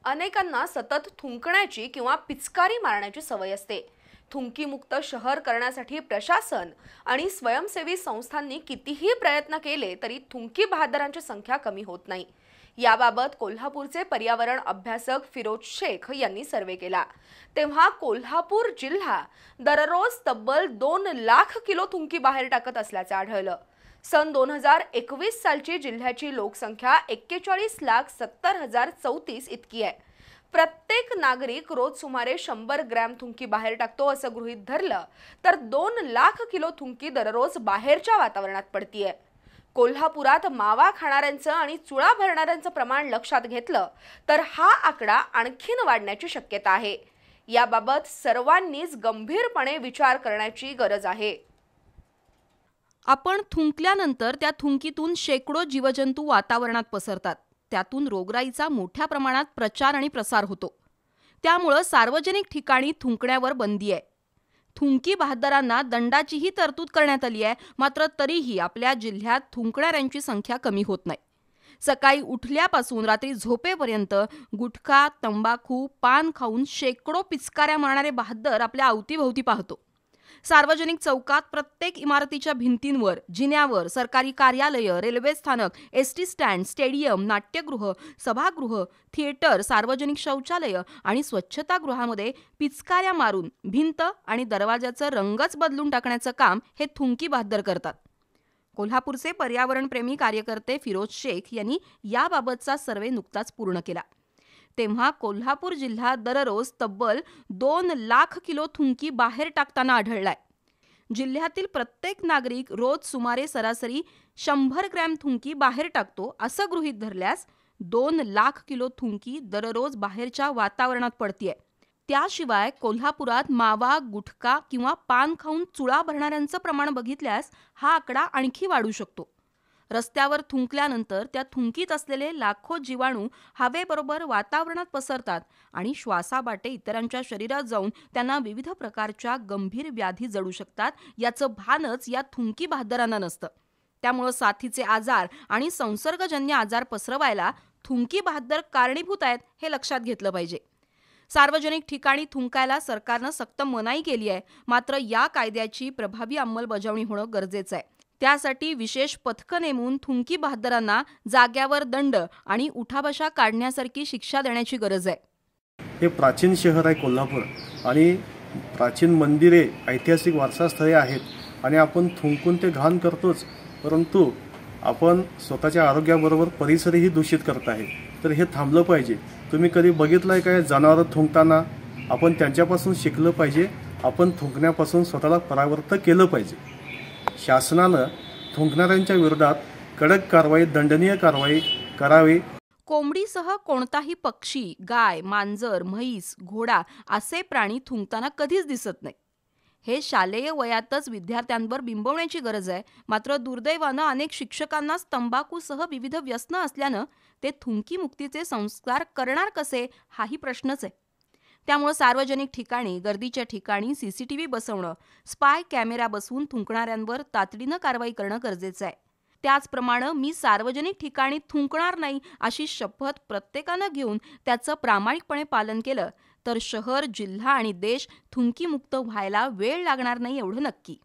अनेकांना सतत थुंकण्याची किंवा पिचकारी मारण्याची सवय असते। थुंकीमुक्त शहर करण्यासाठी प्रशासन आणि स्वयंसेवी संस्थांनी कितीही प्रयत्न केले तरी थुंकी बहादरांची संख्या कमी होत नाही। याबाबत कोल्हापूरचे पर्यावरण अभ्यासक फिरोज शेख यांनी सर्वे केला। तेव्हा कोल्हापूर जिल्हा दररोज तब्बल 2 लाख किलो थुंकी बाहेर टाकत असल्याचे आढळलं। सन 2021 सालची जिल्ह्याची लोकसंख्या 41,70,034 इतकी आहे। प्रत्येक नागरिक रोज सुमारे 100 ग्रॅम थुंकी बाहेर टाकतो असं गृहीत धरलं तर 2 लाख किलो थुंकी दररोज बाहेरच्या वातावरणात पडतीये। कोल्हापुरात मावा खाणाऱ्यांचं आणि चुळा भरणाऱ्यांचं प्रमाण लक्षात घेतलं तर हा आकडा आणखीन वाढण्याची शक्यता आहे। याबाबत सर्वांनीच गंभीरपणे विचार करण्याची गरज आहे। आपण थुंकल्यानंतर त्या थुंकीतून शेकडो जीवजंतू वातावरणात पसरतात। त्यातून रोगराईचा मोठ्या प्रमाणात प्रचार आणि प्रसार होतो। त्यामुळे सार्वजनिक ठिकाणी थुंकण्यावर बंदी आहे। थुंकी बहादरांना दंडाचीही तरतूद करण्यात आली आहे, मात्र तरीही आपल्या जिल्ह्यात थुंकणाऱ्यांची संख्या कमी होत नाही। सकाळी उठल्यापासून रात्री झोपेपर्यंत गुटखा, तंबाखू, पान खाऊन शेकडो पिचकाऱ्या मारणारे बहादर आपल्या अवतीभोवती पाहतो। सार्वजनिक चौकात, प्रत्येक इमारतीच्या भिंतींवर, जिन्यावर, सरकारी कार्यालय, रेल्वे स्थानक, एसटी स्टँड, स्टेडियम, नाट्यगृह, सभागृह, थिएटर, सार्वजनिक शौचालय आणि स्वच्छतागृहामध्ये पिचकाऱ्या मारून भिंत आणि दरवाजाचा रंगच बदलून टाकण्याचं काम हे थुंकी बहादर करतात। कोल्हापूरचे पर्यावरणप्रेमी कार्यकर्ते फिरोज शेख यांनी याबाबतचा सर्वे नुकताच पूर्ण केला। तेव्हा कोल्हापूर जिल्हा दररोज तब्बल 2 लाख किलो थुंकी बाहेर टाकताना आढळलाय। जिल्ह्यातील प्रत्येक नागरिक रोज सुमारे सरासरी 100 ग्रॅम थुंकी बाहेर टाकतो असं गृहीत धरल्यास 2 लाख किलो थुंकी दररोज बाहेरच्या वातावरणात पडतीये। त्याशिवाय कोल्हापुरात मावा, गुटखा किंवा पान खाऊन चुळा भरणाऱ्यांचं प्रमाण बघितल्यास हा आकडा आणखी वाढू शकतो। रस्त्यावर थुंकल्यानंतर त्या थुंकीत असलेले लाखो जीवाणू हवेबरोबर वातावरणात पसरतात आणि श्वासाबाटे इतरांच्या शरीरात जाऊन त्यांना विविध प्रकारच्या गंभीर व्याधी जडू शकतात। याचं भानच या थुंकी बहादरांना नसतं। त्यामुळे साथीचे आजार आणि संसर्गजन्य आजार पसरवायला थुंकी बहादर कारणीभूत आहेत हे लक्षात घेतलं पाहिजे। सार्वजनिक ठिकाणी थुंकायला सरकारनं सक्त मनाई केली आहे, मात्र या कायद्याची प्रभावी अंमलबजावणी होणं गरजेचं आहे। त्यासाठी विशेष पथकं नेमून थुंकी बहादरांना जाग्यावर दंड आणि उठाबशा काढण्यासारखी शिक्षा देण्याची गरज आहे। हे प्राचीन शहर आहे कोल्हापूर आणि प्राचीन मंदिरे, ऐतिहासिक वारसास्थळे आहेत आणि आपण थुंकून ते घाण करतोच, परंतु आपण स्वतःच्या आरोग्याबरोबर परिसरही दूषित करत आहे। तर हे थांबलं पाहिजे। तुम्ही कधी बघितलंय काय जनावरं थुंकताना? आपण त्यांच्यापासून शिकलं पाहिजे। आपण थुंकण्यापासून स्वतःला परावृत्त केलं पाहिजे। शासनानं थुंकणाऱ्यांच्या विरोधात कडक कारवाई, दंडनीय कारवाई करावी। कोंबडीसह कोणताही पक्षी, गाय, मांजर, म्हैस, घोडा असे प्राणी थुंकताना कधीच दिसत नाही। हे शालेय वयातच विद्यार्थ्यांवर बिंबवण्याची गरज आहे, मात्र दुर्दैवानं अनेक शिक्षकांनाच तंबाखूसह विविध व्यसनं असल्यानं ते थुंकी मुक्तीचे संस्कार करणार कसे हाही प्रश्नच आहे। त्यामुळे सार्वजनिक ठिकाणी, गर्दीच्या ठिकाणी सीसीटीव्ही बसवणं, स्पाय कॅमेरा बसवून थुंकणाऱ्यांवर तातडीनं कारवाई करणं गरजेचं आहे। त्याचप्रमाणे मी सार्वजनिक ठिकाणी थुंकणार नाही अशी शपथ प्रत्येकानं घेऊन त्याचं प्रामाणिकपणे पालन केलं तर शहर, जिल्हा आणि देश थुंकीमुक्त व्हायला वेळ लागणार नाही एवढं नक्की।